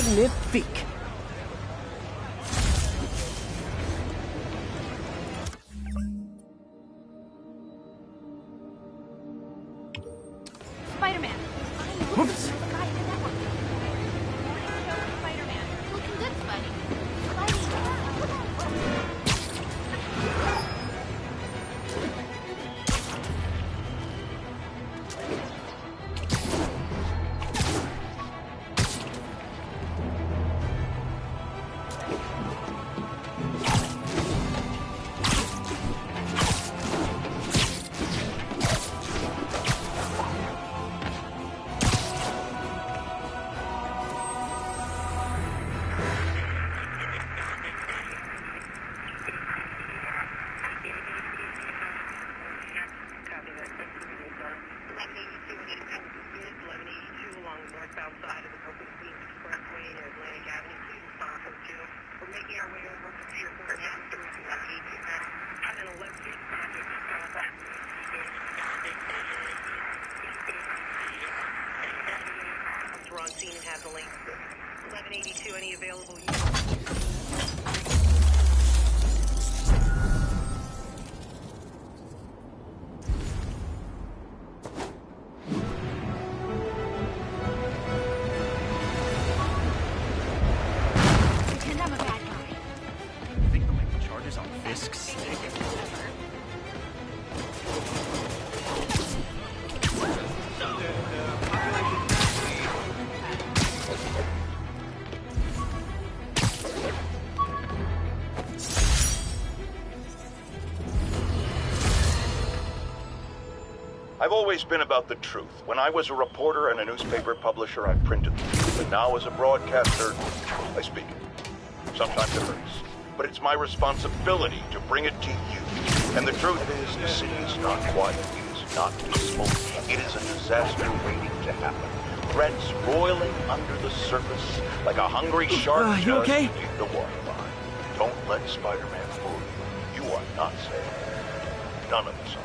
Magnifique. Spider-Man. Oops. Spider-Man. Looking good, Spidey. We're on scene and have the link. 1182, any available units? Pretend I'm a bad guy. I think the length charges on Fisk's. I've always been about the truth. When I was a reporter and a newspaper publisher, I printed the truth. But now as a broadcaster, I speak it. Sometimes it hurts. But it's my responsibility to bring it to you. And the truth is, the city is not quiet. It is not peaceful. It is a disaster waiting to happen. Threats roiling under the surface like a hungry shark You okay? just beneath the waterline. Don't let Spider-Man fool you. You are not safe. None of us are.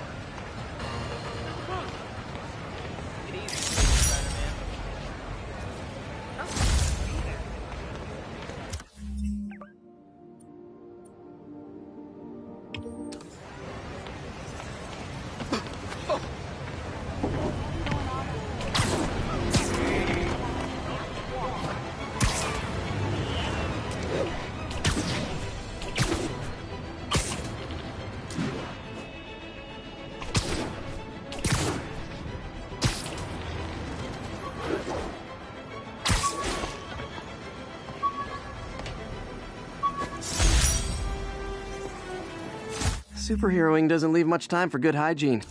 Superheroing doesn't leave much time for good hygiene.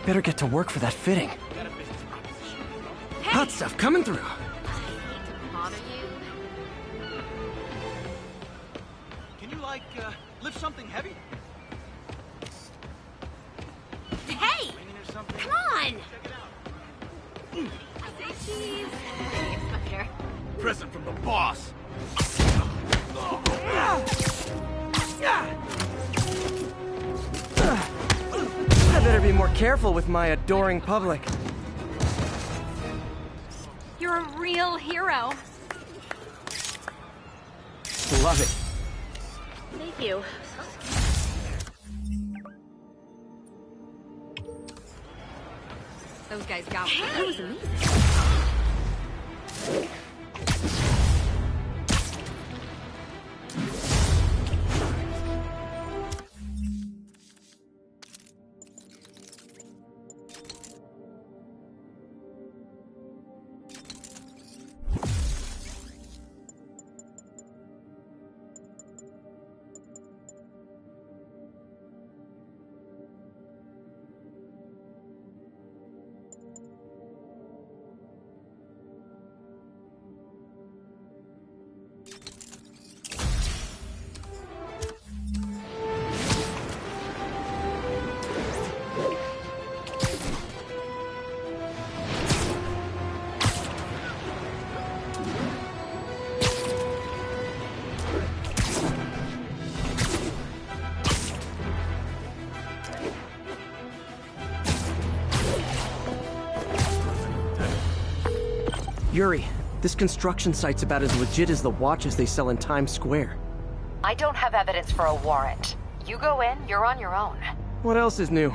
Better get to work for that fitting. Hot stuff coming through. Bother you? Can you, lift something heavy? Hey! Raining or something? Come on! Check it out. I say cheese. Thanks, Spider. Present from the boss. I better be more careful with my adoring public. You're a real hero. Love it. Thank you. Those guys got me. That was amazing. Yuri, this construction site's about as legit as the watches they sell in Times Square. I don't have evidence for a warrant. You go in, you're on your own. What else is new?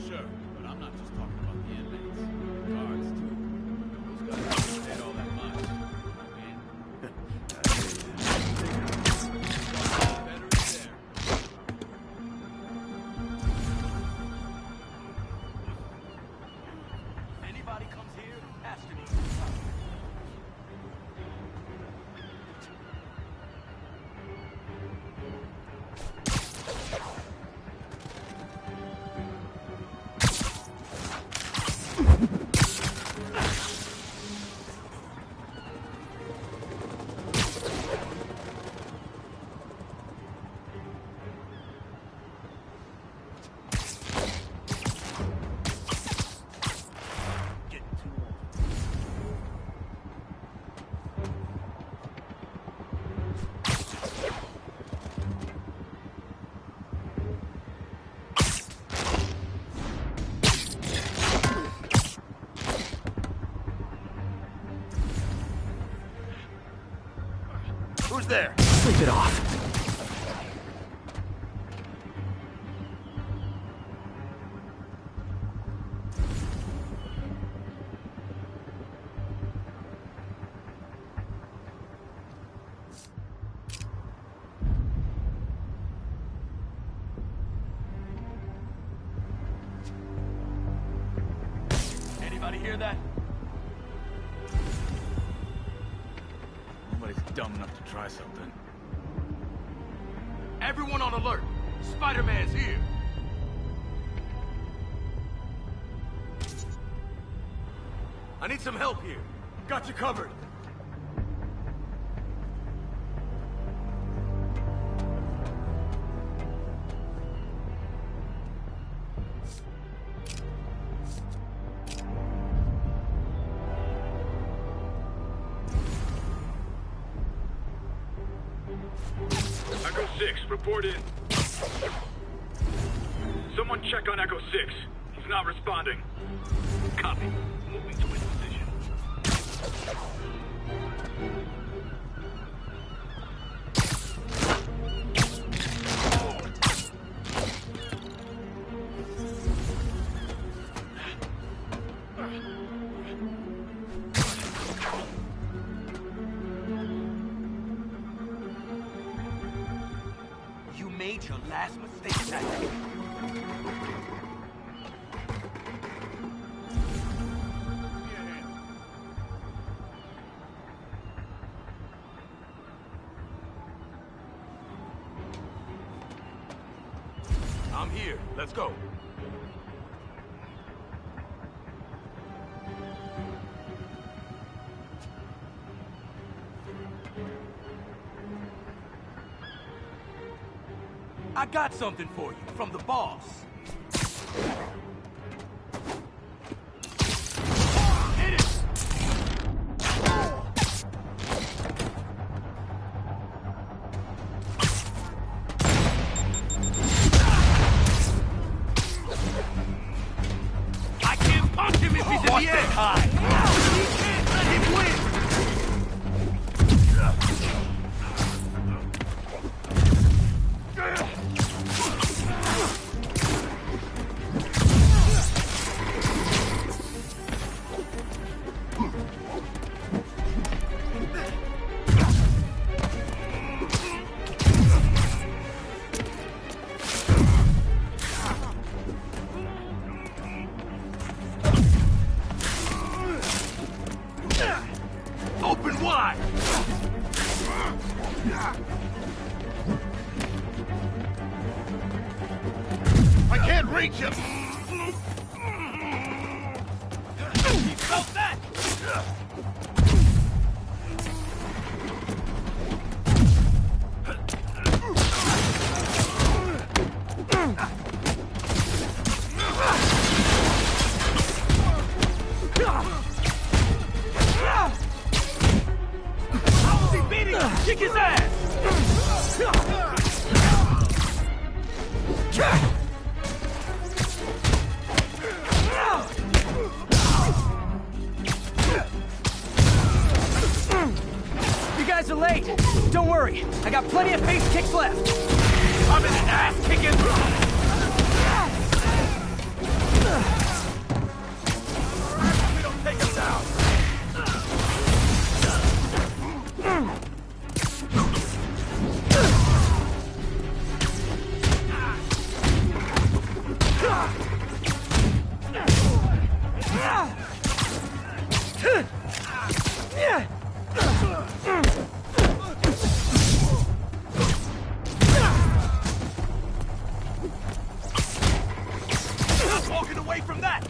Sure, but I'm not just talking about the inmates. Guards, too. Those guys don't get all that much. Better is there. Anybody comes here has to need some help. Who's there? Sleep it off. Anybody hear that? Nobody's dumb enough to try something. Everyone on alert! Spider-Man's here! I need some help here. Got you covered. Echo 6, report in. Someone check on Echo 6. He's not responding. Copy. Moving to his position. You made your last mistake, Tactic. I'm here. Let's go. I got something for you from the boss. Hit it! I can't punch him if he's in the air. High. He can't let him win. Open wide! I can't reach him! He felt that! Kick his ass! You guys are late. Don't worry. I got plenty of face kicks left. I'm in an ass kicking. We don't take him down. Walking away from that.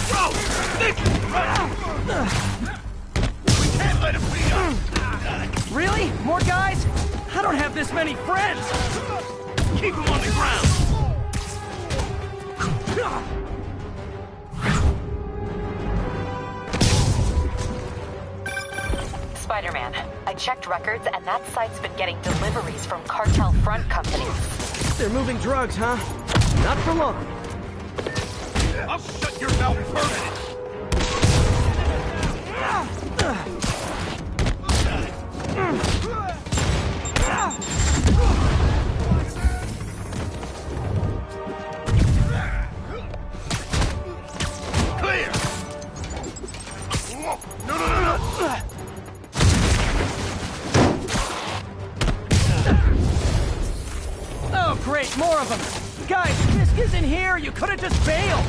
Bro, Nick! We can't let him beat us. Really? More guys? I don't have this many friends. Keep him on the ground. Spider-Man, I checked records and that site's been getting deliveries from cartel front companies. They're moving drugs, huh? Not for long. I'll shut your mouth permanently. Clear! No! Oh, great, more of them. Guys, Fisk isn't here. You could have just bailed.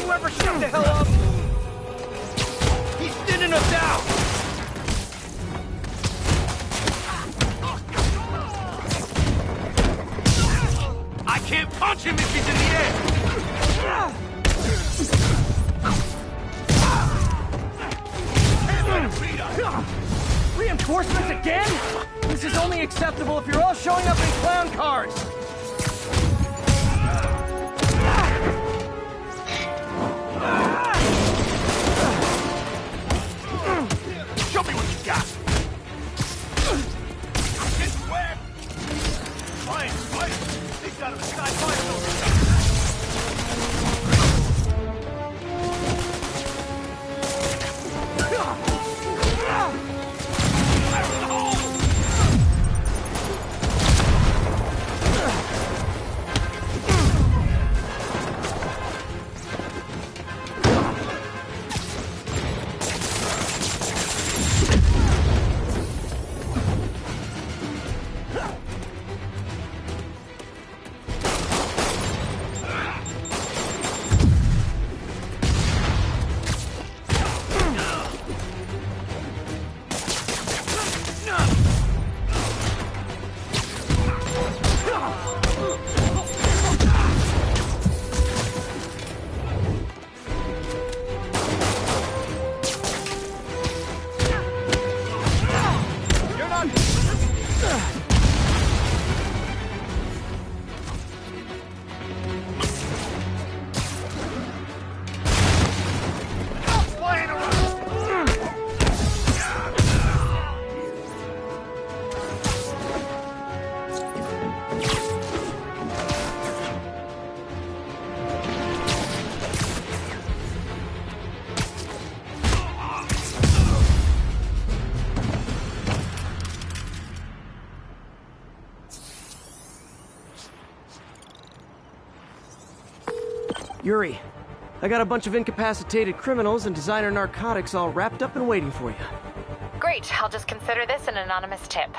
Whoever shut the hell up! He's thinning us out! I can't punch him if he's in the air! Can't let him beat us! Reinforcements again? This is only acceptable if you're all showing up in clown cars! Show me what you got! Get wet! Fine! They've got him inside mine over there! Yuri, I got a bunch of incapacitated criminals and designer narcotics all wrapped up and waiting for you. Great, I'll just consider this an anonymous tip.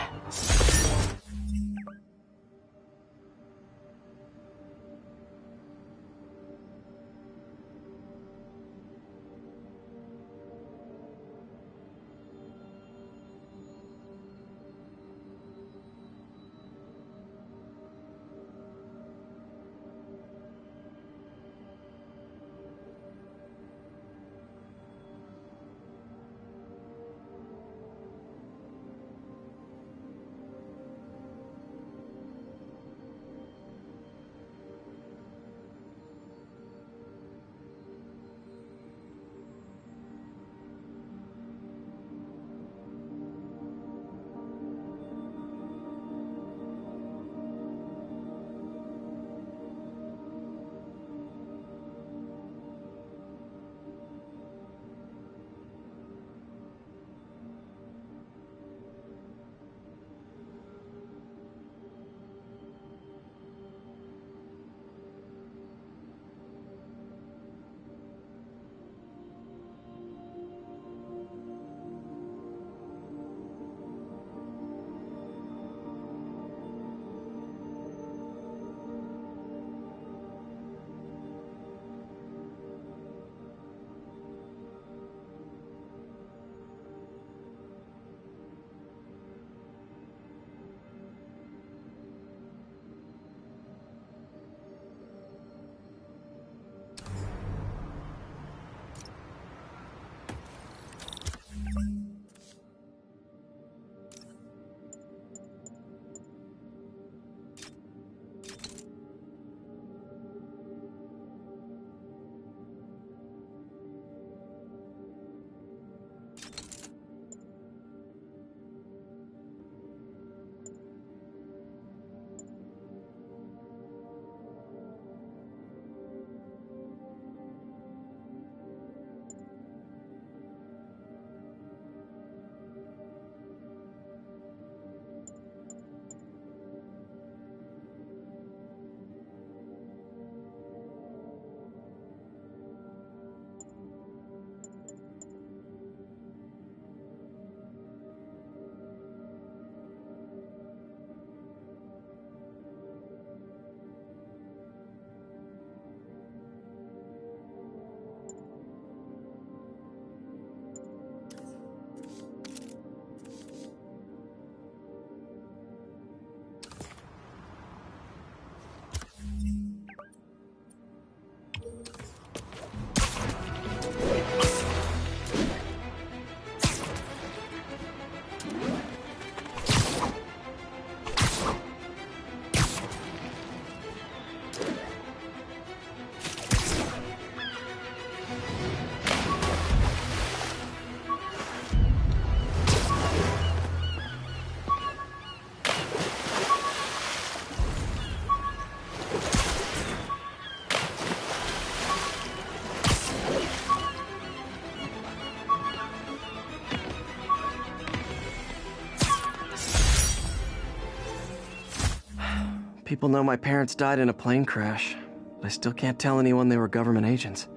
People know my parents died in a plane crash, but I still can't tell anyone they were government agents.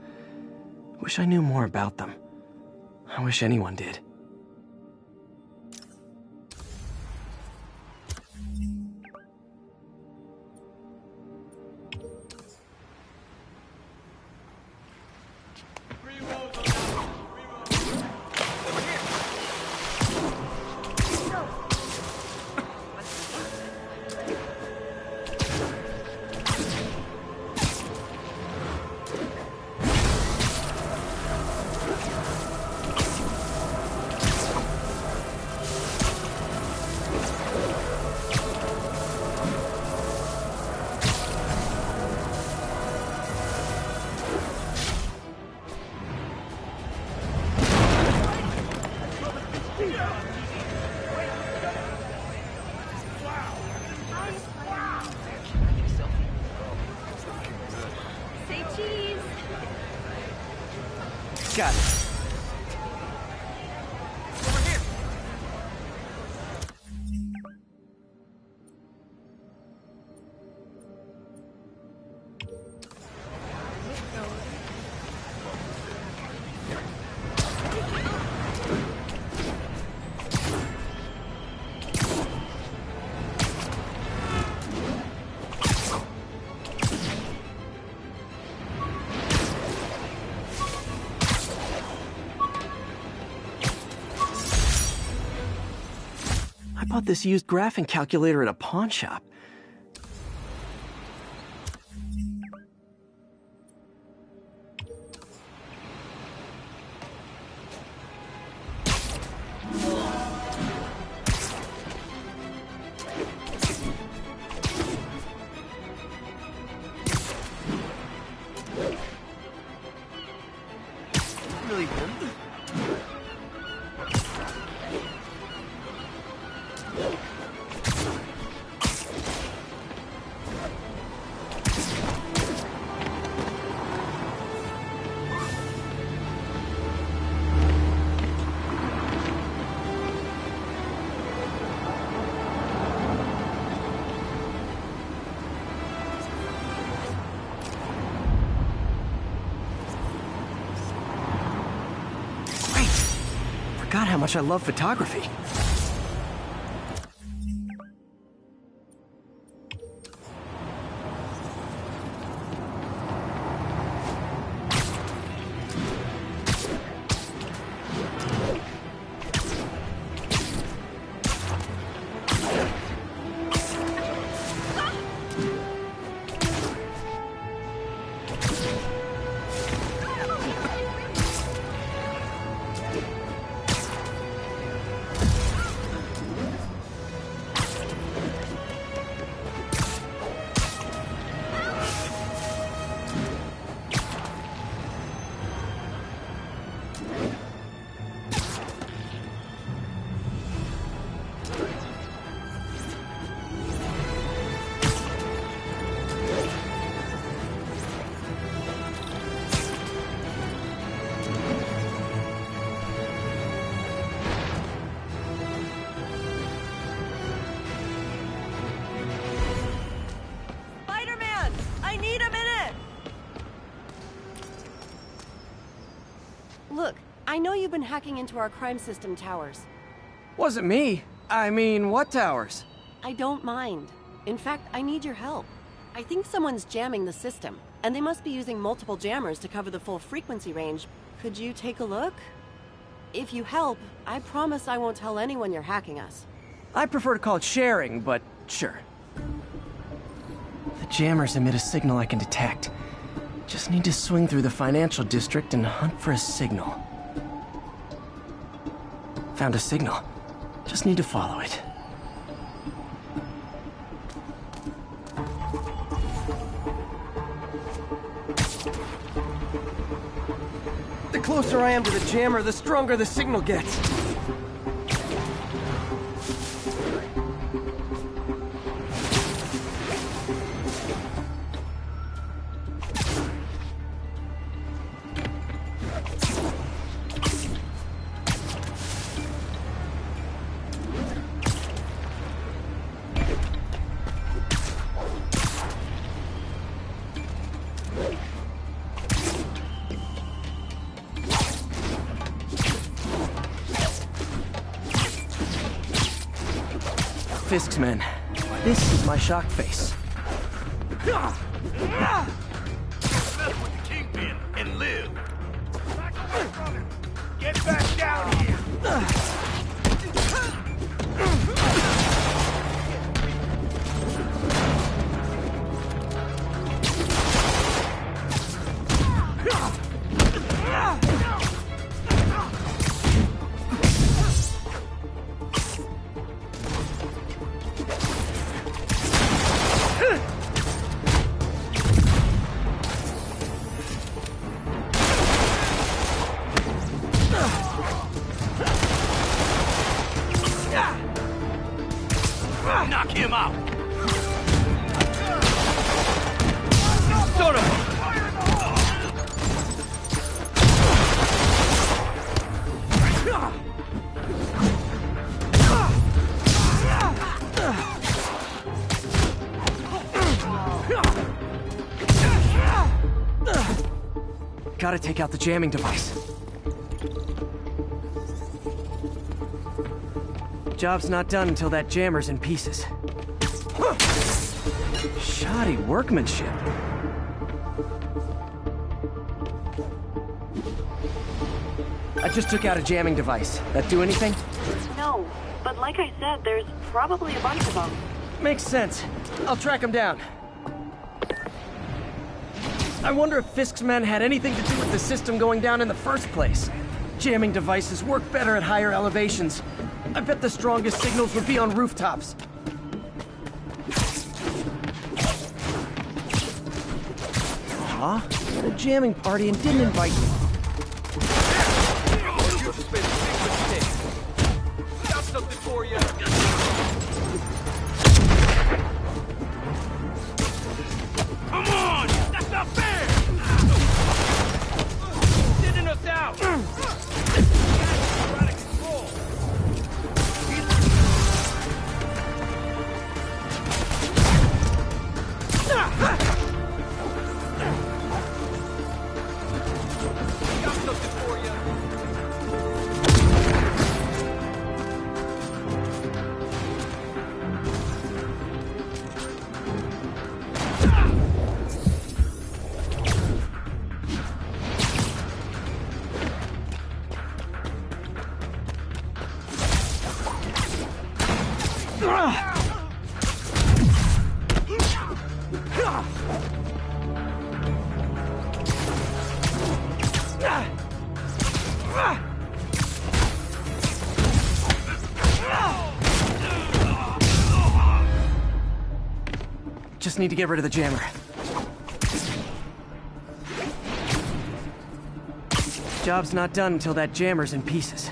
Wish I knew more about them. I wish anyone did. Say cheese. Got it. I bought this used graphing calculator at a pawn shop. Really good. Forgot how much I love photography. Spider-Man! I need a minute! Look, I know you've been hacking into our crime system towers. Wasn't me. I mean, what towers? I don't mind. In fact, I need your help. I think someone's jamming the system, and they must be using multiple jammers to cover the full frequency range. Could you take a look? If you help, I promise I won't tell anyone you're hacking us. I prefer to call it sharing, but sure. The jammers emit a signal I can detect. Just need to swing through the financial district and hunt for a signal. Found a signal. Just need to follow it. The closer I am to the jammer, the stronger the signal gets. Fisk's men. This is my shock face. Mess with the Kingpin and live. Back away from him. Get back down here. Knock him out! Son of a... Gotta take out the jamming device. Job's not done until that jammer's in pieces. Shoddy workmanship. I just took out a jamming device. That do anything? No, but like I said, there's probably a bunch of them. Makes sense. I'll track him down. I wonder if Fisk's men had anything to do with the system going down in the first place. Jamming devices work better at higher elevations. I bet the strongest signals would be on rooftops. Aw, at a jamming party and didn't invite me. Got something for you. Come on! That's not fair! Sending us out! Out of control! Got something for you. Just need to get rid of the jammer. Job's not done until that jammer's in pieces.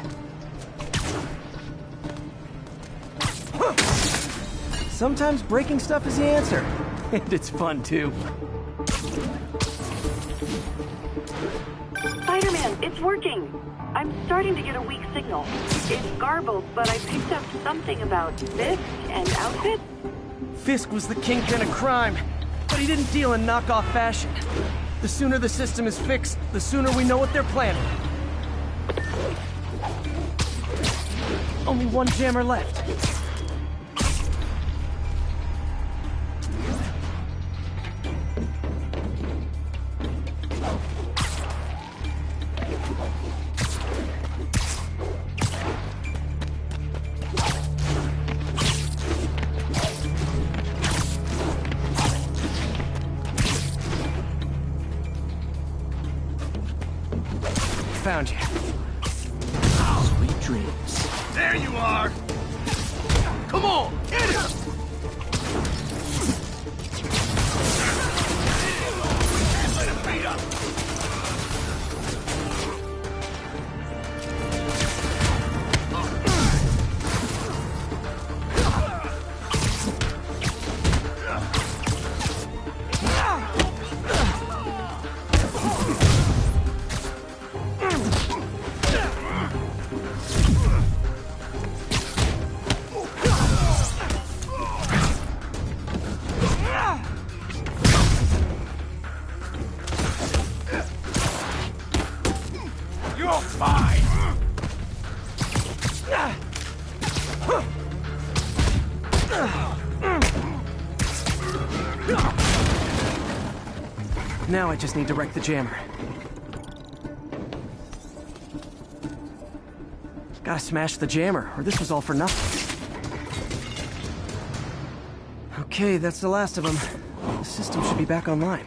Sometimes breaking stuff is the answer. And it's fun, too. Spider-Man, it's working. I'm starting to get a weak signal. It's garbled, but I picked up something about Fisk and outfits. Fisk was the kingpin of crime, but he didn't deal in knockoff fashion. The sooner the system is fixed, the sooner we know what they're planning. Only one jammer left. Found you. Sweet dreams. There you are! Come on, hit it! Let him beat up! Now I just need to wreck the jammer. Gotta smash the jammer, or this was all for nothing. Okay, that's the last of them. The system should be back online.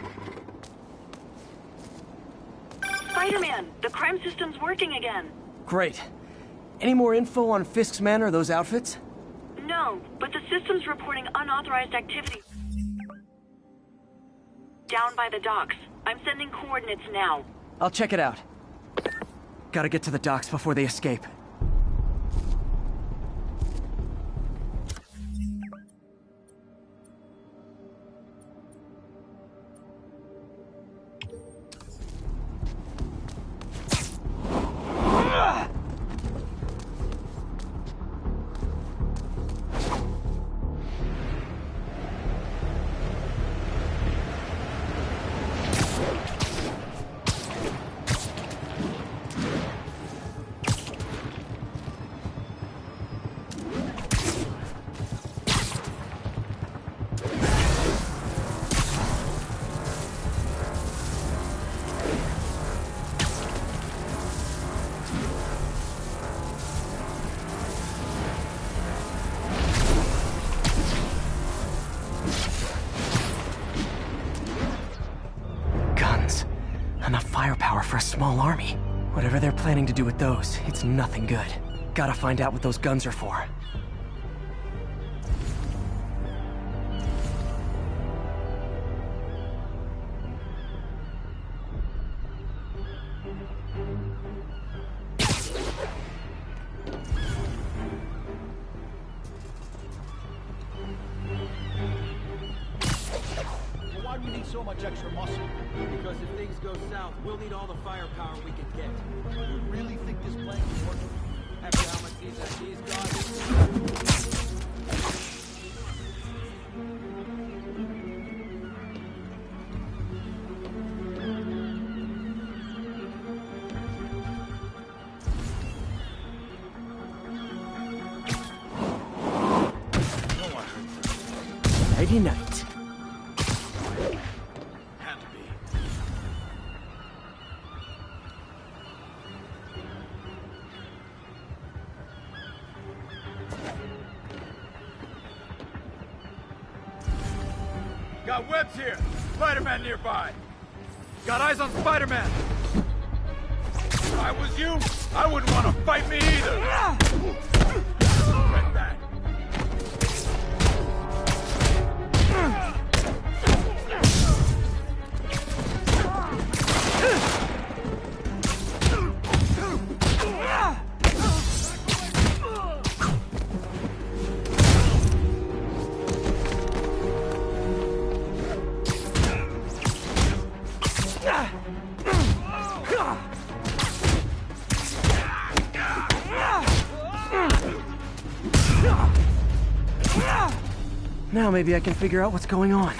Spider-Man, the crime system's working again. Great. Any more info on Fisk's men or those outfits? No, but the system's reporting unauthorized activity down by the docks. I'm sending coordinates now. I'll check it out. Gotta get to the docks before they escape. Enough firepower for a small army. Whatever they're planning to do with those, it's nothing good. Gotta find out what those guns are for. Why do we need so much extra muscle? Because if things go south, we'll need all the firepower we can get. You really think this plan can work? After how much these ideas got? Nighty night. Got webs here! Spider-Man nearby! Got eyes on Spider-Man! If I was you, I wouldn't want to fight me either! Right back. Now maybe I can figure out what's going on.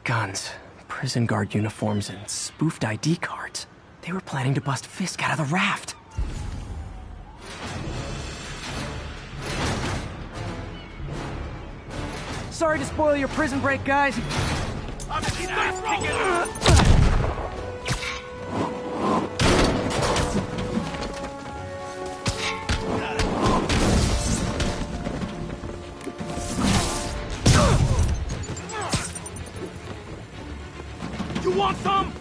Guns, prison guard uniforms, and spoofed ID cards. They were planning to bust Fisk out of the raft. Sorry to spoil your prison break, guys. I'm in the ass kicking! You want some?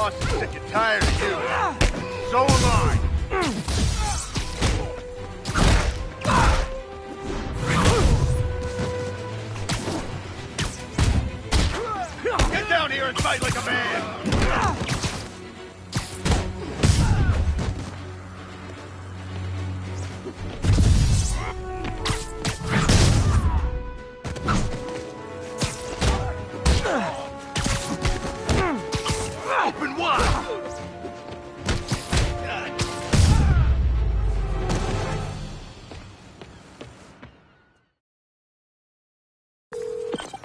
boss is sick and tired of you. So am I. Get down here and fight like a man! Open wide!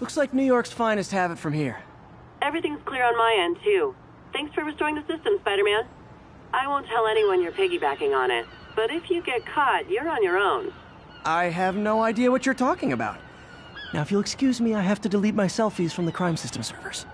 Looks like New York's finest have it from here. Everything's clear on my end, too. Thanks for restoring the system, Spider-Man. I won't tell anyone you're piggybacking on it, but if you get caught, you're on your own. I have no idea what you're talking about. Now, if you'll excuse me, I have to delete my selfies from the crime system servers.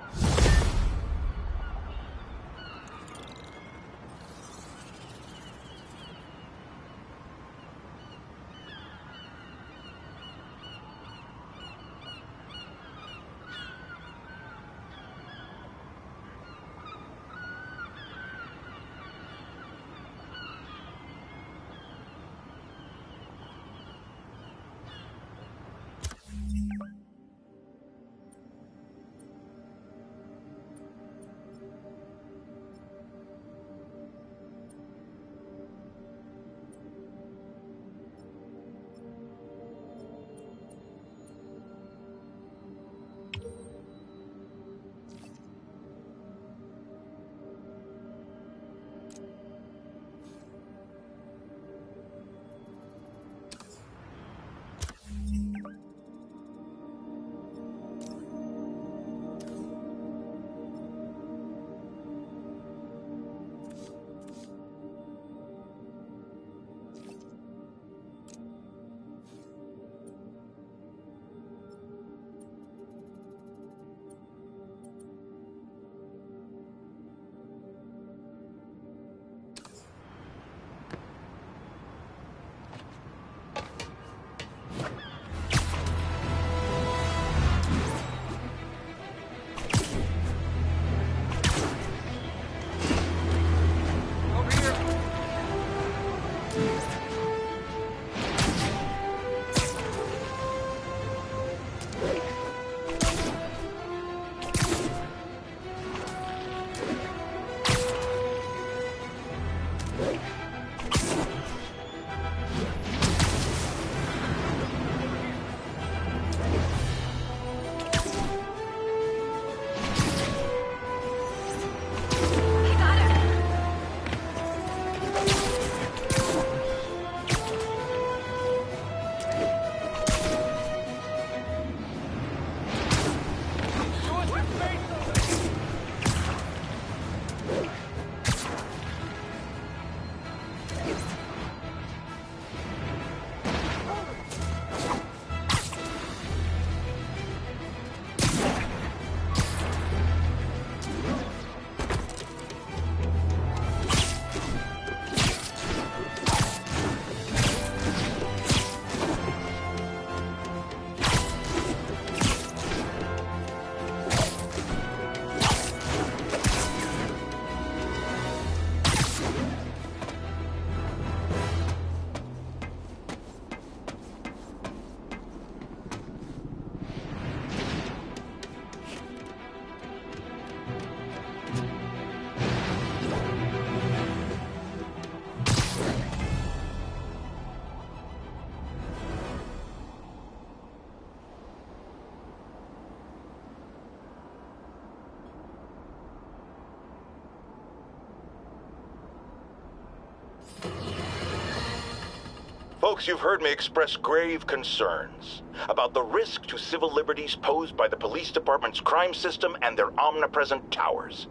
Folks, you've heard me express grave concerns about the risk to civil liberties posed by the police department's crime system and their omnipresent towers.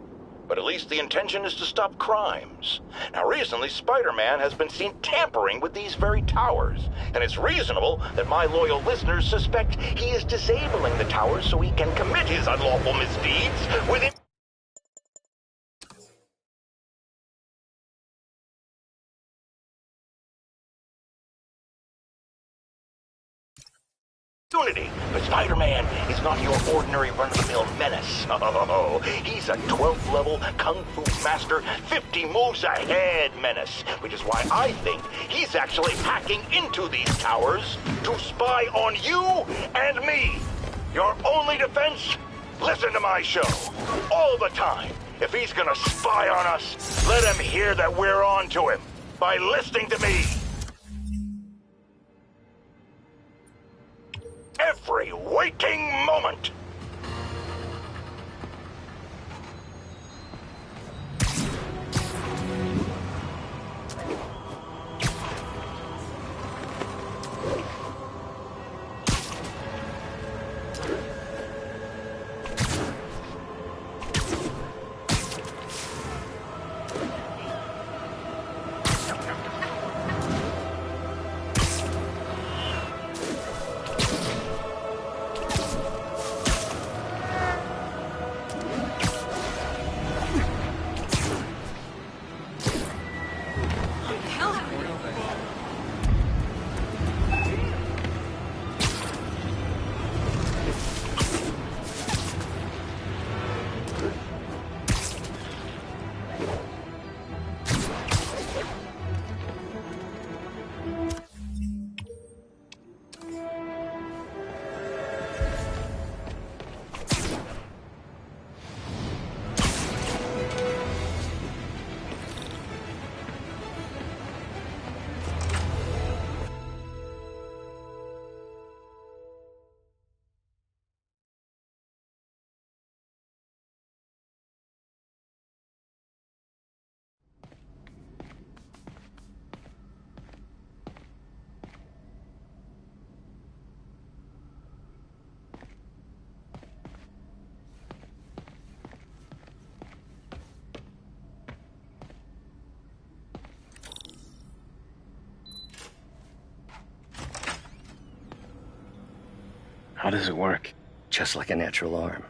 But at least the intention is to stop crimes. Now, recently, Spider-Man has been seen tampering with these very towers, and it's reasonable that my loyal listeners suspect he is disabling the towers so he can commit his unlawful misdeeds within... Unity, but Spider-Man is not your ordinary run-of-the-mill menace. Oh, he's a 12th level Kung Fu Master, 50 moves ahead menace, which is why I think he's actually hacking into these towers to spy on you and me. Your only defense? Listen to my show. All the time. If he's gonna spy on us, let him hear that we're on to him by listening to me. Every waking moment. How does it work? Just like a natural arm.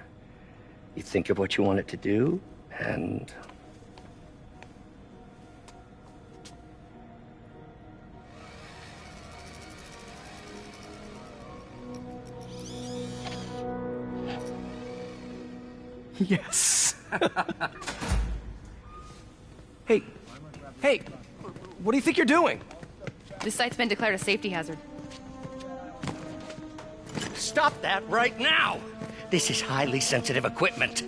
You think of what you want it to do, and... Yes! Hey, what do you think you're doing? This site's been declared a safety hazard. Stop that right now! This is highly sensitive equipment.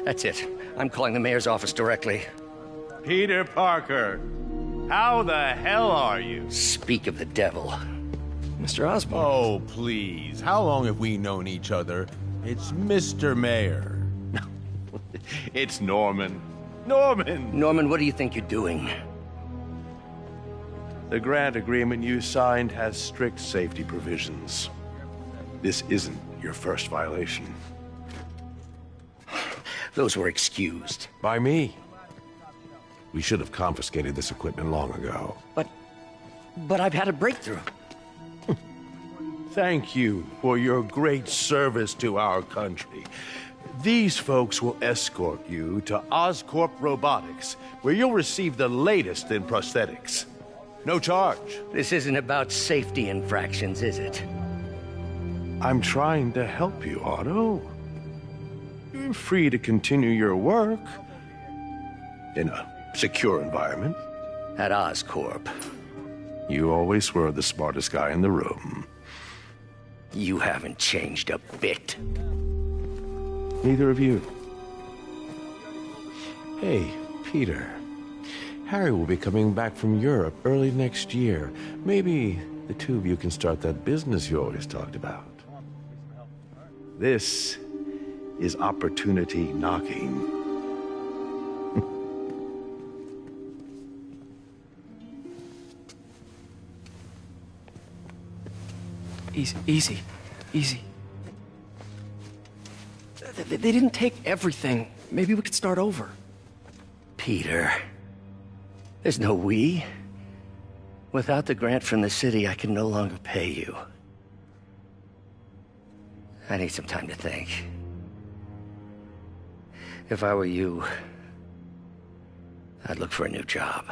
That's it. I'm calling the mayor's office directly. Peter Parker, how the hell are you? Speak of the devil. Mr. Osborn. Oh, please. How long have we known each other? It's Mr. Mayor. No. It's Norman. Norman! Norman, what do you think you're doing? The grant agreement you signed has strict safety provisions. This isn't your first violation. Those were excused. By me. We should have confiscated this equipment long ago. But I've had a breakthrough. Thank you for your great service to our country. These folks will escort you to Oscorp Robotics, where you'll receive the latest in prosthetics. No charge. This isn't about safety infractions, is it? I'm trying to help you, Otto. You're free to continue your work in a secure environment. At Oscorp. You always were the smartest guy in the room. You haven't changed a bit. Neither of you. Hey, Peter. Harry will be coming back from Europe early next year. Maybe the two of you can start that business you always talked about. This is opportunity knocking. Easy. They didn't take everything. Maybe we could start over. Peter, there's no we. Without the grant from the city, I can no longer pay you. I need some time to think. If I were you, I'd look for a new job.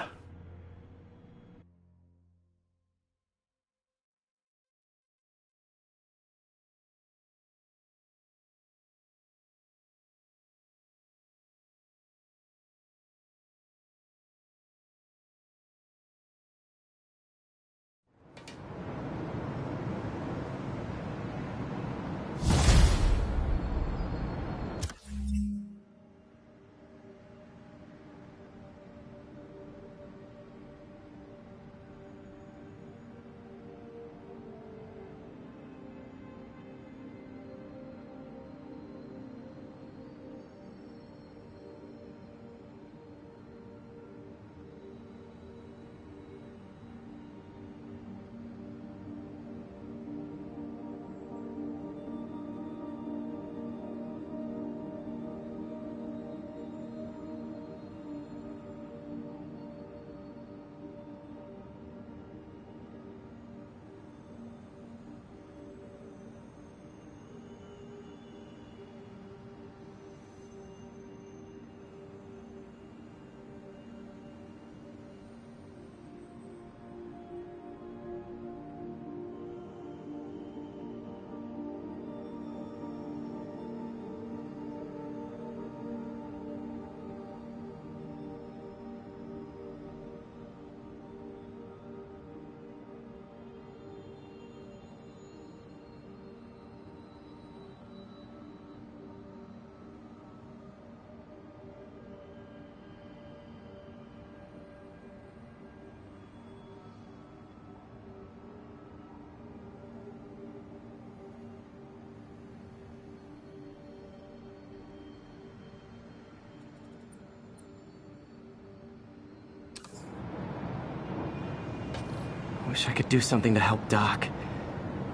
Wish I could do something to help Doc.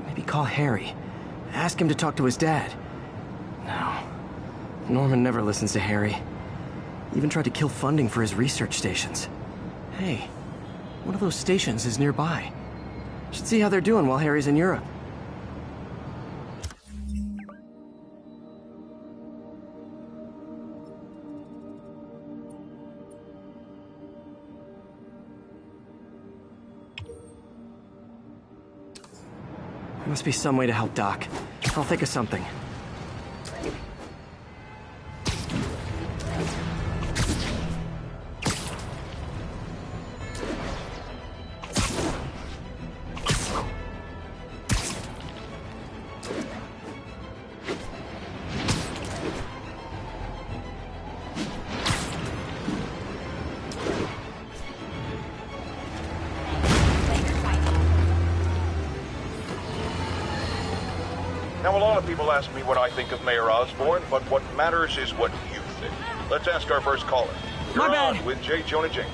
Maybe call Harry. Ask him to talk to his dad. No. Norman never listens to Harry. Even tried to kill funding for his research stations. Hey, one of those stations is nearby. Should see how they're doing while Harry's in Europe. There must be some way to help Doc. I'll think of something. Now, a lot of people ask me what I think of Mayor Osborn, but what matters is what you think. Let's ask our first caller. You're on with J. Jonah James.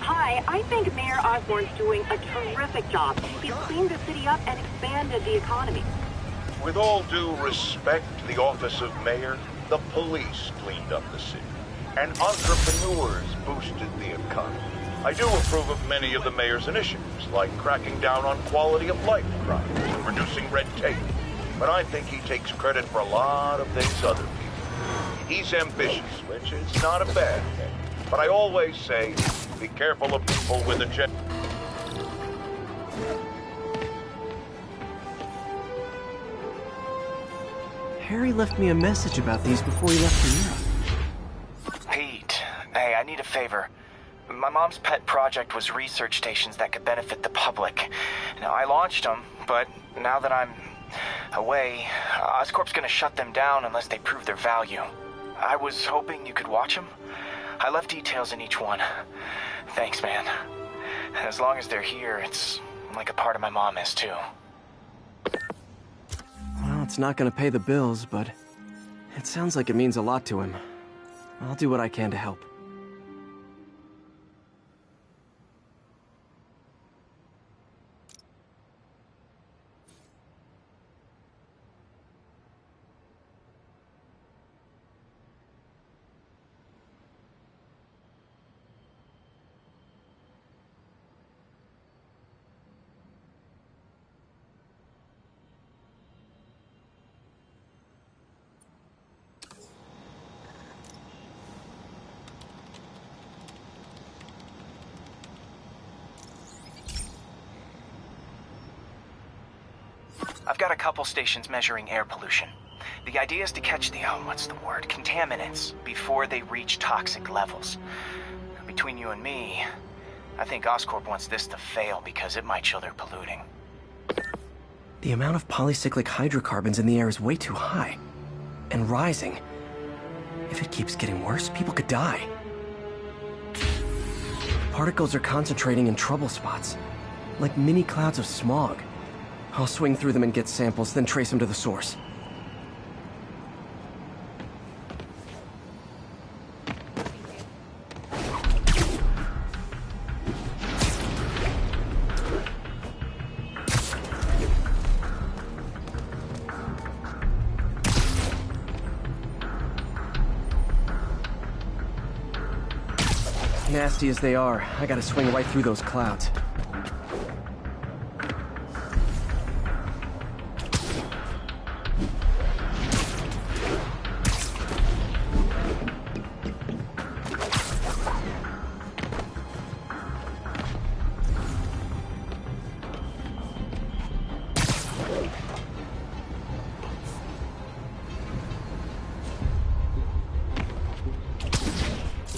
Hi, I think Mayor Osborn's doing a terrific job. He's cleaned the city up and expanded the economy. With all due respect to the office of mayor, the police cleaned up the city, and entrepreneurs boosted the economy. I do approve of many of the mayor's initiatives, like cracking down on quality of life crimes and reducing red tape. But I think he takes credit for a lot of things other people. He's ambitious, which is not a bad thing. But I always say, be careful of people with agenda. Harry left me a message about these before he left for Europe. Pete, hey, I need a favor. My mom's pet project was research stations that could benefit the public. Now, I launched them, but now that I'm away, Oscorp's gonna shut them down unless they prove their value. I was hoping you could watch them. I left details in each one. Thanks, man. As long as they're here, it's like a part of my mom is, too. Well, it's not gonna pay the bills, but it sounds like it means a lot to him. I'll do what I can to help. I've got a couple stations measuring air pollution. The idea is to catch the, contaminants before they reach toxic levels. Between you and me, I think Oscorp wants this to fail because it might show they're polluting. The amount of polycyclic hydrocarbons in the air is way too high. And rising. If it keeps getting worse, people could die. Particles are concentrating in trouble spots, like mini clouds of smog. I'll swing through them and get samples, then trace them to the source. Nasty as they are, I gotta swing right through those clouds.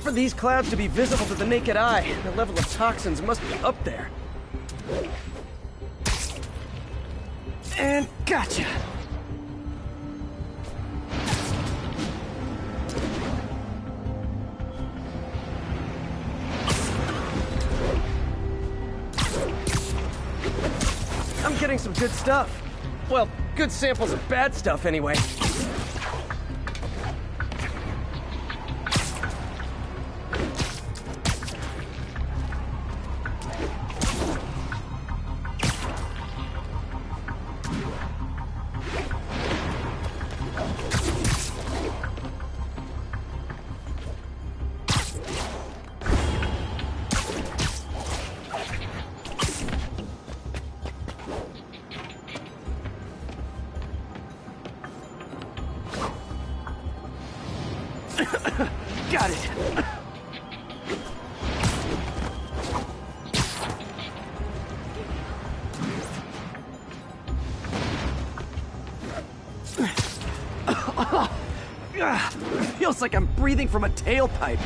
For these clouds to be visible to the naked eye, the level of toxins must be up there. And gotcha! I'm getting some good stuff. Well, good samples of bad stuff anyway. Got it. Feels like I'm breathing from a tailpipe.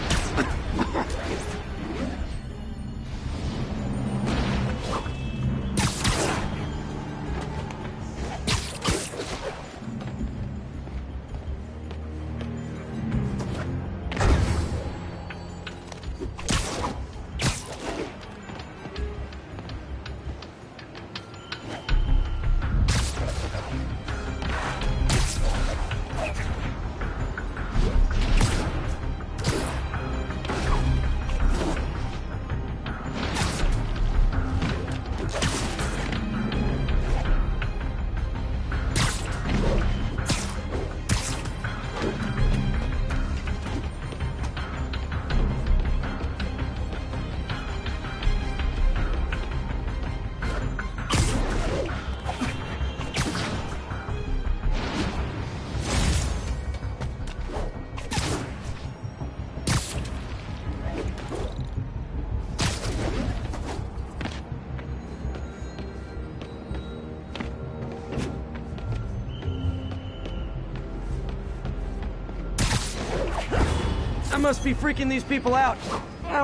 I must be freaking these people out.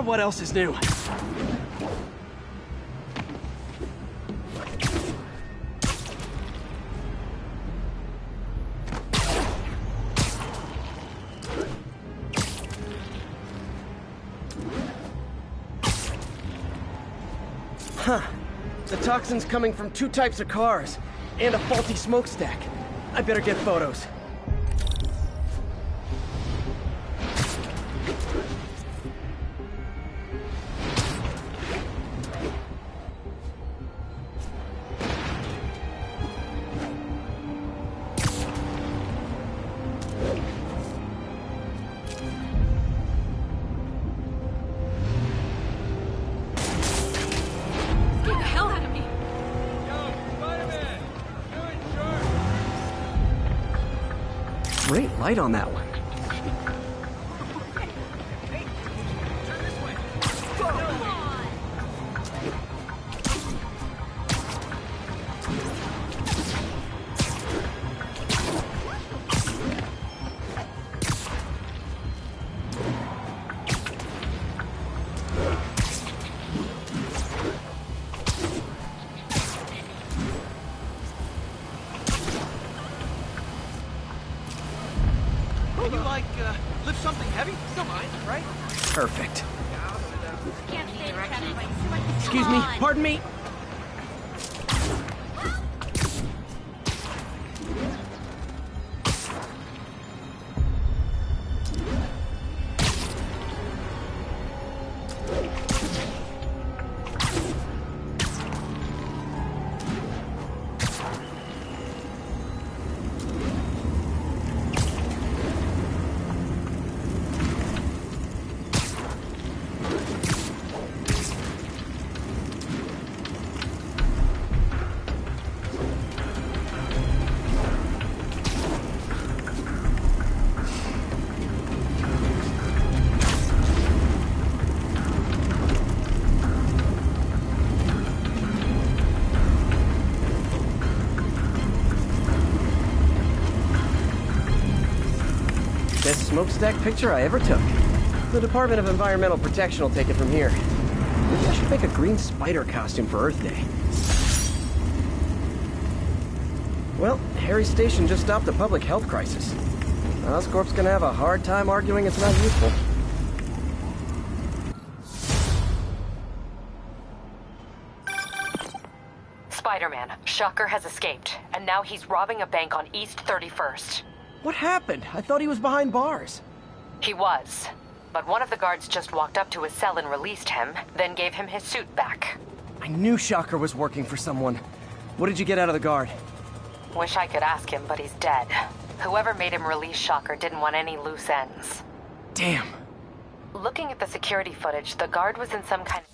What else is new? Huh. The toxin's coming from 2 types of cars, and a faulty smokestack. I better get photos. Great light on that one. Lift something heavy? Don't mind, right? Perfect. Excuse me, pardon me. Best smokestack picture I ever took. The Department of Environmental Protection will take it from here. Maybe I should make a green spider costume for Earth Day. Well, Harry's station just stopped a public health crisis. Oscorp's gonna have a hard time arguing it's not useful. Spider-Man, Shocker has escaped, and now he's robbing a bank on East 31st. What happened? I thought he was behind bars. He was, but one of the guards just walked up to his cell and released him, then gave him his suit back. I knew Shocker was working for someone. What did you get out of the guard? Wish I could ask him, but he's dead. Whoever made him release Shocker didn't want any loose ends. Damn. Looking at the security footage, the guard was in some kind of...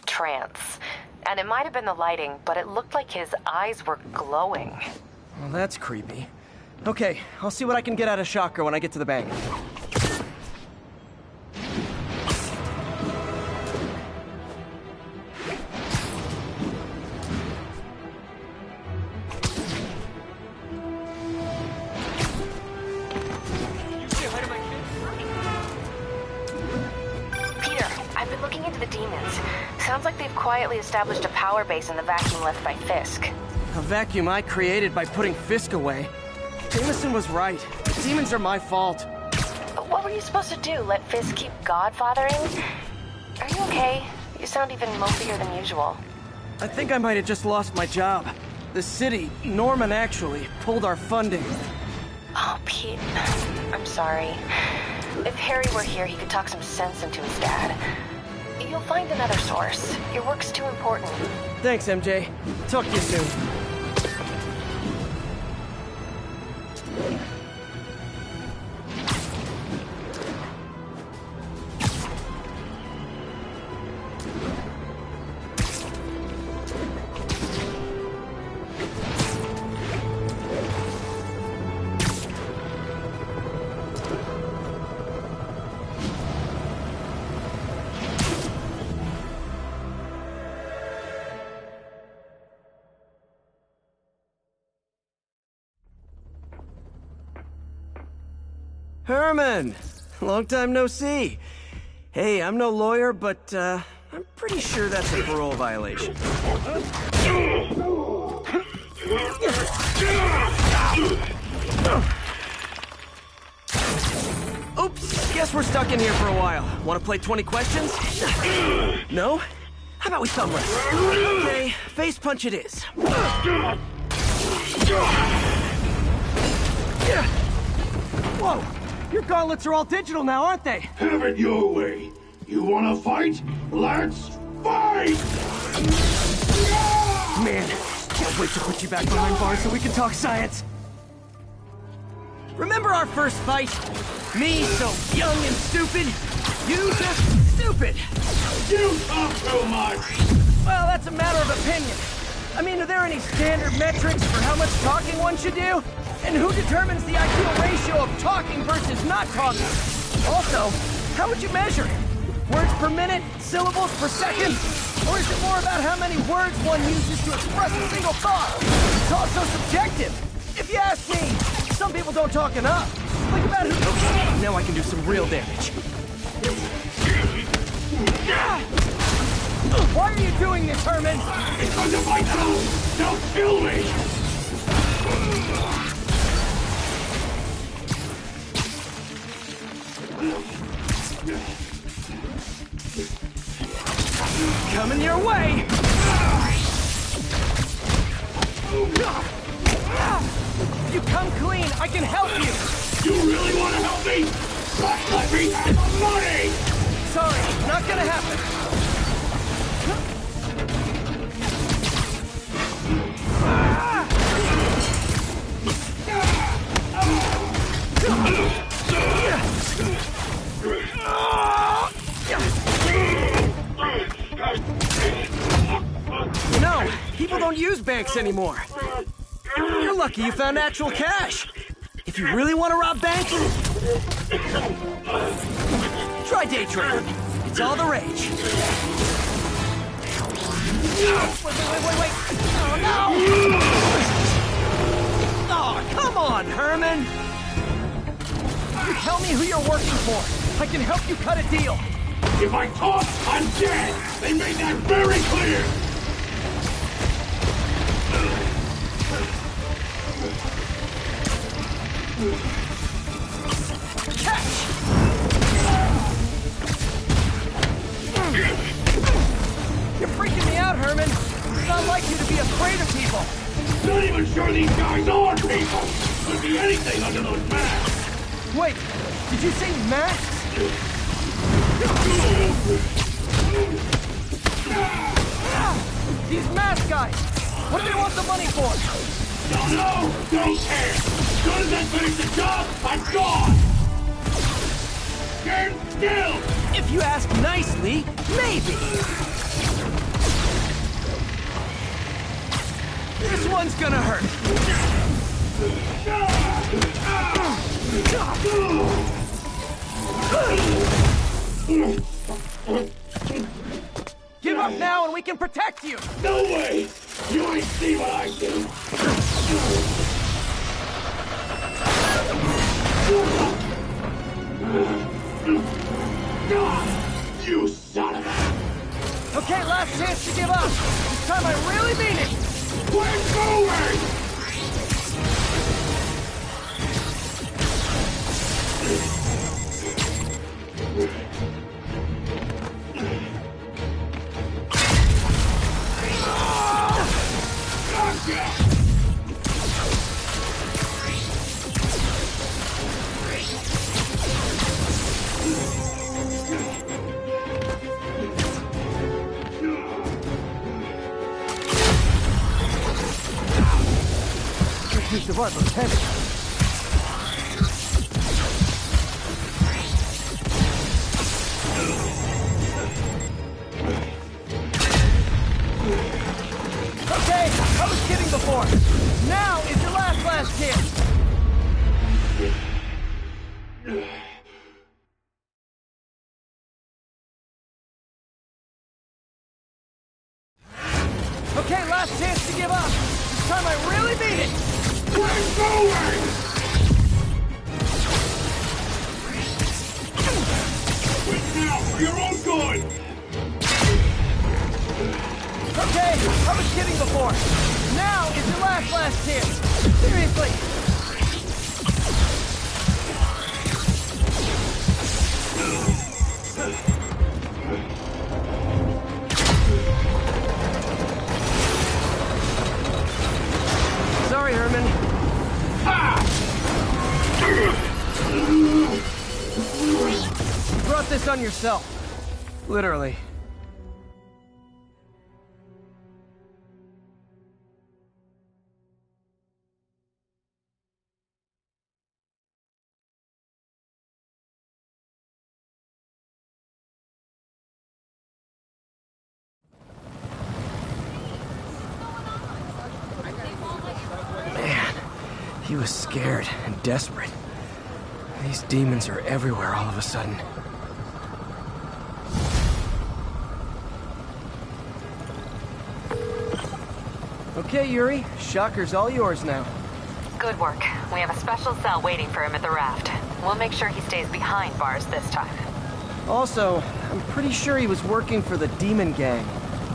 trance. And it might have been the lighting, but it looked like his eyes were glowing. Well, that's creepy. Okay, I'll see what I can get out of Shocker when I get to the bank. Sounds like they've quietly established a power base in the vacuum left by Fisk. A vacuum I created by putting Fisk away. Jameson was right. The demons are my fault. What were you supposed to do? Let Fisk keep godfathering? Are you okay? You sound even mopier than usual. I think I might have just lost my job. The city, Norman actually, pulled our funding. Oh, Pete. I'm sorry. If Harry were here, he could talk some sense into his dad. You'll find another source. Your work's too important. Thanks, MJ. Talk to you soon. Herman! Long time no see. Hey, I'm no lawyer, but, I'm pretty sure that's a parole violation. Oops, guess we're stuck in here for a while. Want to play 20 questions? No? How about we thumb wrestle? Okay, face punch it is. Whoa! Your gauntlets are all digital now, aren't they? Have it your way. You wanna fight? Let's fight! Man, can't wait to put you back behind bars so we can talk science. Remember our first fight? Me, so young and stupid. You, just stupid. You talk too much! Well, that's a matter of opinion. I mean, are there any standard metrics for how much talking one should do? And who determines the ideal ratio of talking versus not talking? Also, how would you measure it? Words per minute? Syllables per second? Or is it more about how many words one uses to express a single thought? It's all so subjective. If you ask me, some people don't talk enough. Think about who... Okay, now I can do some real damage. Why are you doing this, Herman? Because if I don't kill me! Coming your way! If you come clean, I can help you! You really want to help me? Let me have the money! Sorry, not gonna happen. No, people don't use banks anymore. You're lucky you found actual cash. If you really want to rob banks, try day trading. It's all the rage. Wait. Oh, no! Oh, come on, Herman! You tell me who you're working for. I can help you cut a deal. If I talk, I'm dead! They made that very clear! Catch! You're freaking me out, Herman. It's not like you to be afraid of people. Not even sure these guys are people! Could be anything under those masks! Wait, did you say masks? These mask guys! What do they want the money for? Don't know! Don't care! As soon as I finish the job, I'm gone! Stand still! If you ask nicely, maybe. This one's gonna hurt. Give up now and we can protect you! No way! You ain't see what I do! You son of a... Okay, last chance to give up. This time I really mean it! We're going! Piece of art looks heavy. Okay, I was kidding before. Now is your last chance. Okay, last chance to give up. This time I really mean it. We're going! Quit now for your own good! Okay, I was kidding before. Now is your last chance. Seriously. Sorry, Herman. You brought this on yourself. Literally. He was scared and desperate. These demons are everywhere all of a sudden. Okay, Yuri. Shocker's all yours now. Good work. We have a special cell waiting for him at the raft. We'll make sure he stays behind bars this time. Also, I'm pretty sure he was working for the Demon Gang.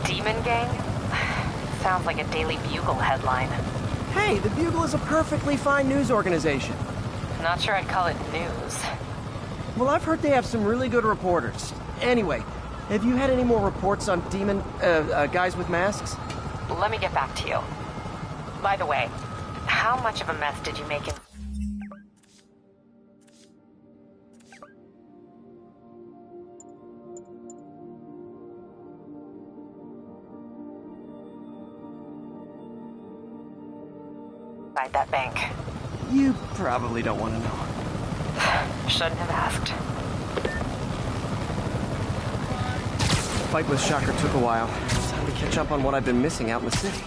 Demon Gang? Sounds like a Daily Bugle headline. Hey, the Bugle is a perfectly fine news organization. Not sure I'd call it news. Well, I've heard they have some really good reporters. Anyway, have you had any more reports on guys with masks? Let me get back to you. By the way, how much of a mess did you make in... inside that bank? You probably don't want to know. Shouldn't have asked. The fight with Shocker took a while. It's time to catch up on what I've been missing out in the city.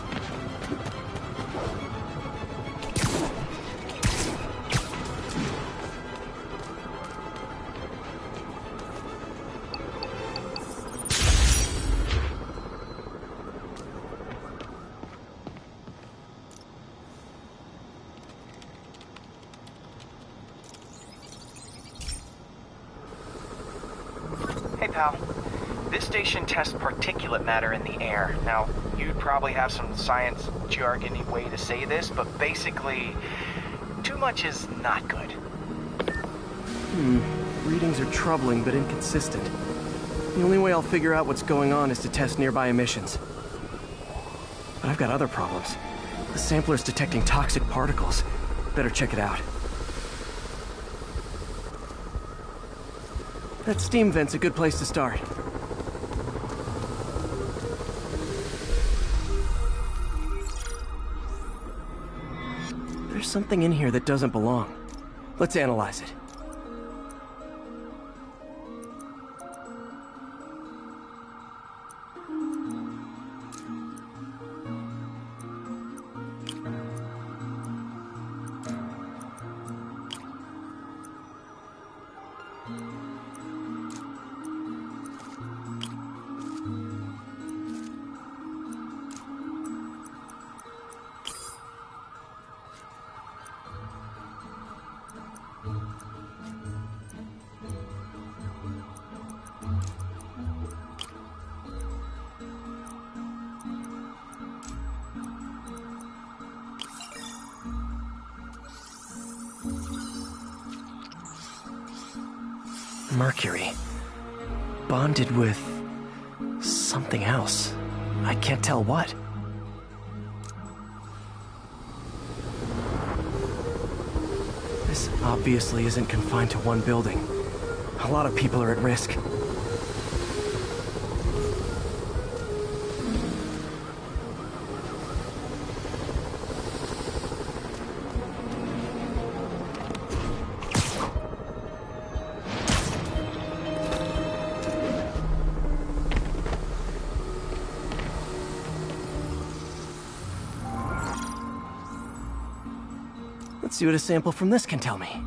Hey, pal. This station tests particulate matter in the air. Now, you'd probably have some science jargony way to say this, but basically, too much is not good. Readings are troubling but inconsistent. The only way I'll figure out what's going on is to test nearby emissions. But I've got other problems. The sampler's detecting toxic particles. Better check it out. That steam vent's a good place to start. There's something in here that doesn't belong. Let's analyze it. Mercury. Bonded with... something else. I can't tell what. This obviously isn't confined to one building. A lot of people are at risk. Let's see what a sample from this can tell me.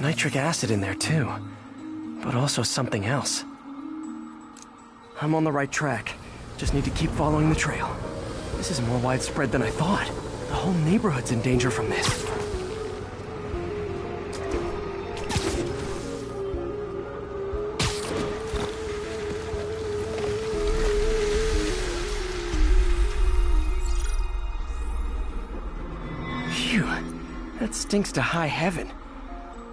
Nitric acid in there too, but also something else. I'm on the right track. Just need to keep following the trail. This is more widespread than I thought. The whole neighborhood's in danger from this. Phew, that stinks to high heaven.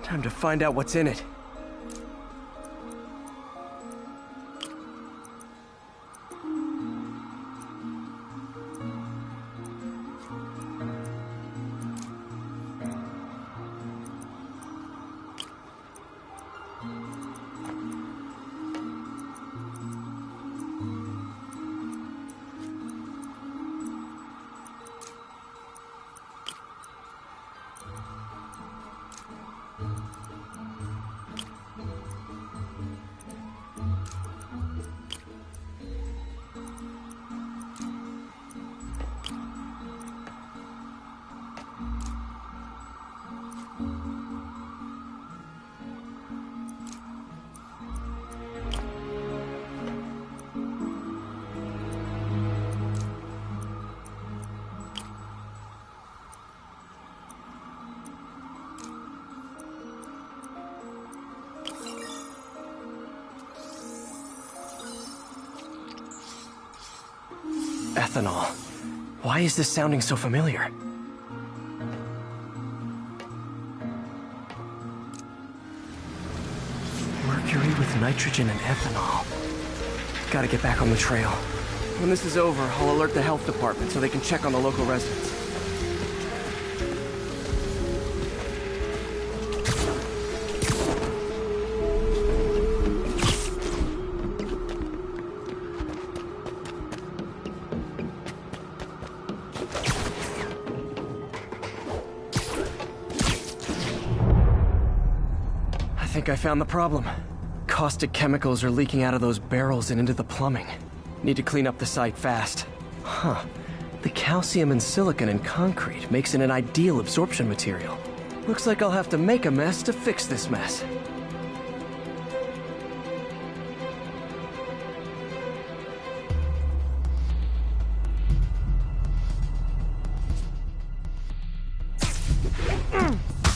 Time to find out what's in it. Ethanol. Why is this sounding so familiar? Mercury with nitrogen and ethanol. Gotta get back on the trail. When this is over, I'll alert the health department so they can check on the local residents. I think I found the problem. Caustic chemicals are leaking out of those barrels and into the plumbing. Need to clean up the site fast. Huh. The calcium and silicon in concrete makes it an ideal absorption material. Looks like I'll have to make a mess to fix this mess.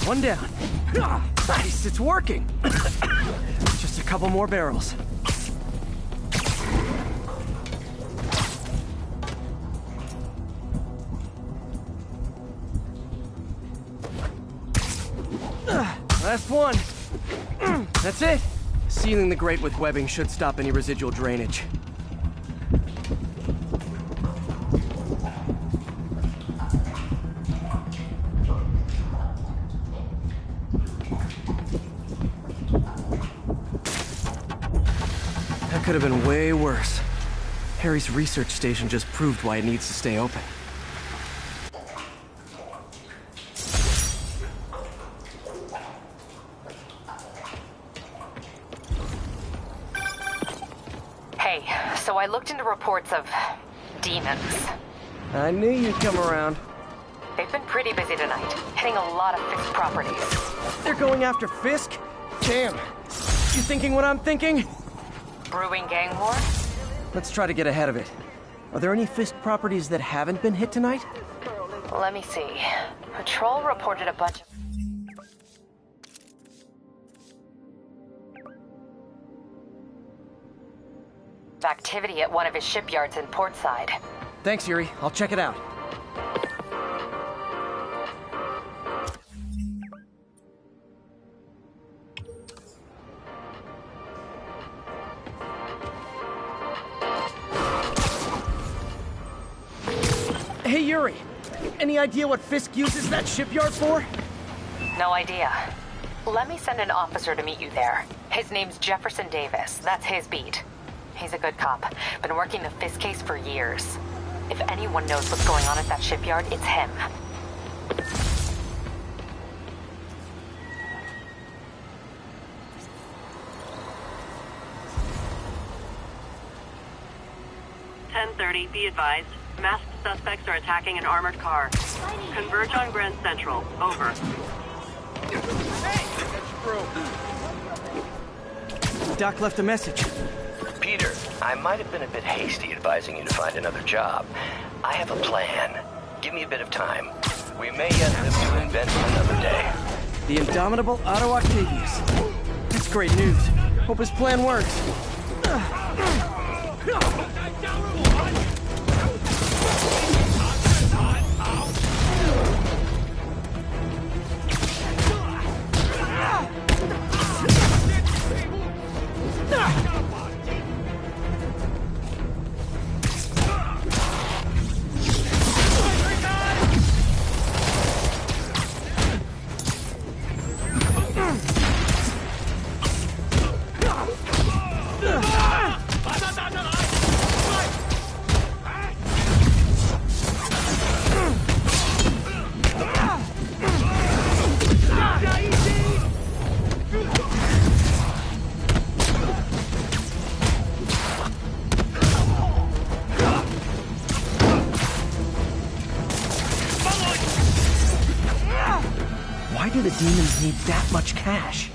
One down. Nice, it's working. Just a couple more barrels. Last one. That's it. Sealing the grate with webbing should stop any residual drainage. Could have been way worse. Harry's research station just proved why it needs to stay open. Hey, so I looked into reports of demons. I knew you'd come around. They've been pretty busy tonight, hitting a lot of Fisk properties. They're going after Fisk? Damn. You thinking what I'm thinking? Brewing gang war? Let's try to get ahead of it. Are there any Fisk properties that haven't been hit tonight? Let me see. Patrol reported a bunch of... activity at one of his shipyards in Portside. Thanks, Yuri. I'll check it out. Hey, Yuri. Any idea what Fisk uses that shipyard for? No idea. Let me send an officer to meet you there. His name's Jefferson Davis. That's his beat. He's a good cop. Been working the Fisk case for years. If anyone knows what's going on at that shipyard, it's him. .30, be advised. Masked suspects are attacking an armored car. Converge on Grand Central. Over. Doc left a message. Peter, I might have been a bit hasty advising you to find another job. I have a plan. Give me a bit of time. We may yet live to invent another day. The indomitable Otto Octavius. That's great news. Hope his plan works. demons need that much cash?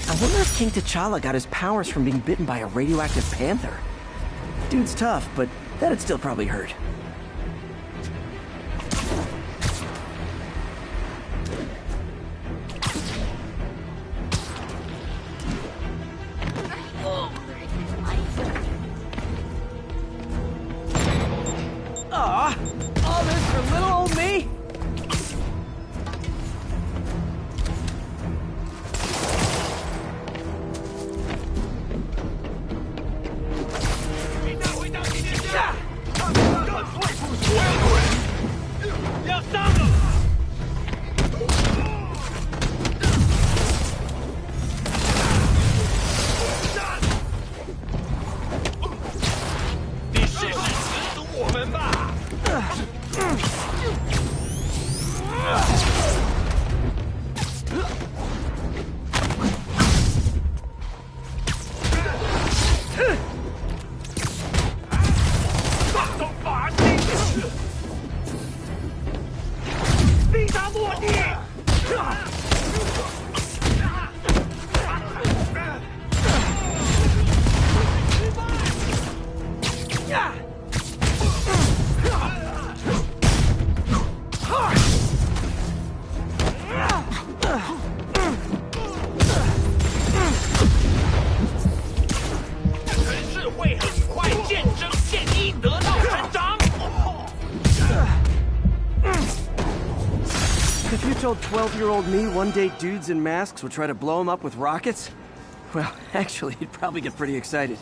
I wonder if King T'Challa got his powers from being bitten by a radioactive panther. Dude's tough, but that'd still probably hurt. Aw, all this for little old me? If you told 12-year-old me one day dudes in masks would try to blow him up with rockets, well, actually, he'd probably get pretty excited.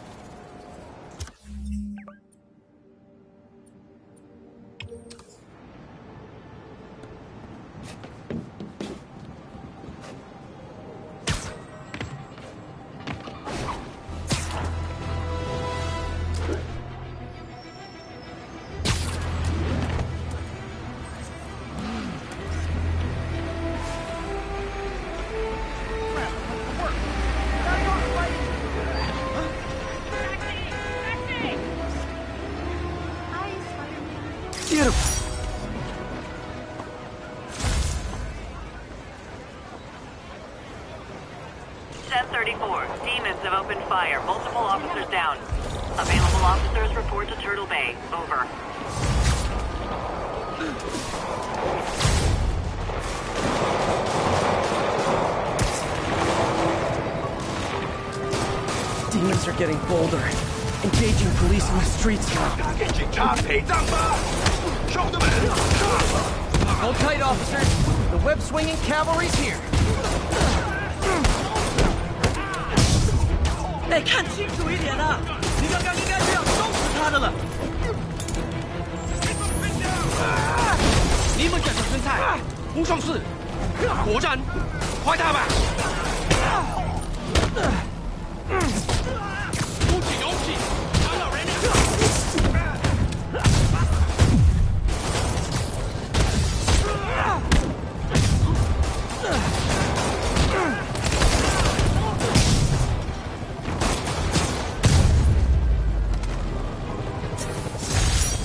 Beautiful. 1034. Demons have opened fire. Multiple officers down. Available officers report to Turtle Bay. Over. Demons are getting bolder. Engaging police in the streets now. Hold tight, officers. The web-swinging cavalry's here. 哎，看清楚一点啊！你刚刚应该这样收拾他的了。你们这小生菜，不上市，果然，快他吧！鼓起勇气，打扰人家。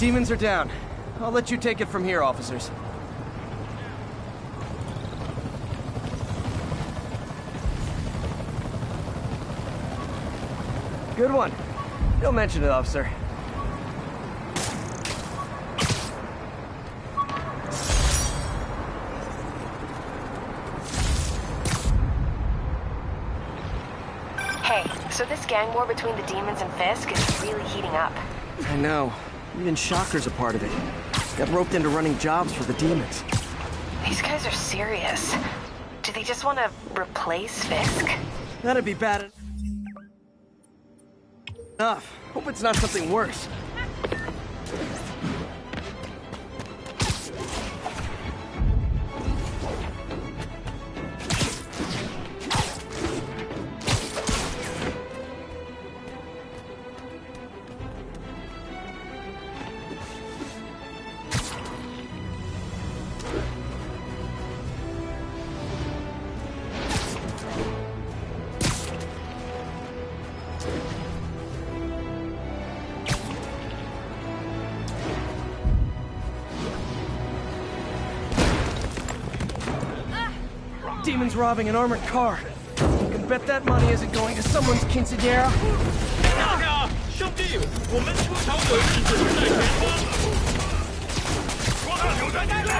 Demons are down. I'll let you take it from here, officers. Good one. Don't mention it, officer. Hey, so this gang war between the demons and Fisk is really heating up. I know. Even Shocker's a part of it. Got roped into running jobs for the demons. These guys are serious. Do they just want to replace Fisk? That'd be bad enough. Hope it's not something worse. Demon's robbing an armored car. You can bet that money isn't going to someone's quinceañera. 兄弟，我们出场有一直在前方。有人来了！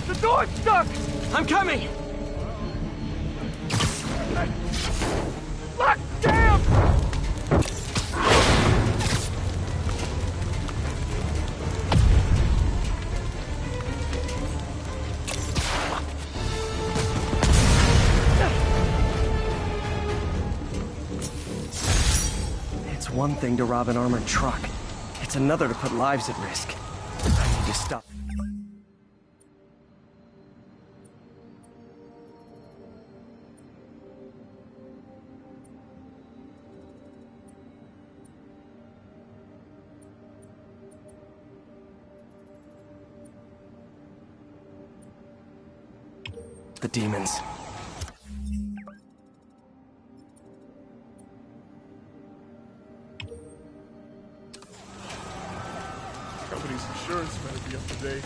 The door's stuck! I'm coming! Lock down! It's one thing to rob an armored truck. It's another to put lives at risk. I need to stop. The demons. Company's insurance better be up to date.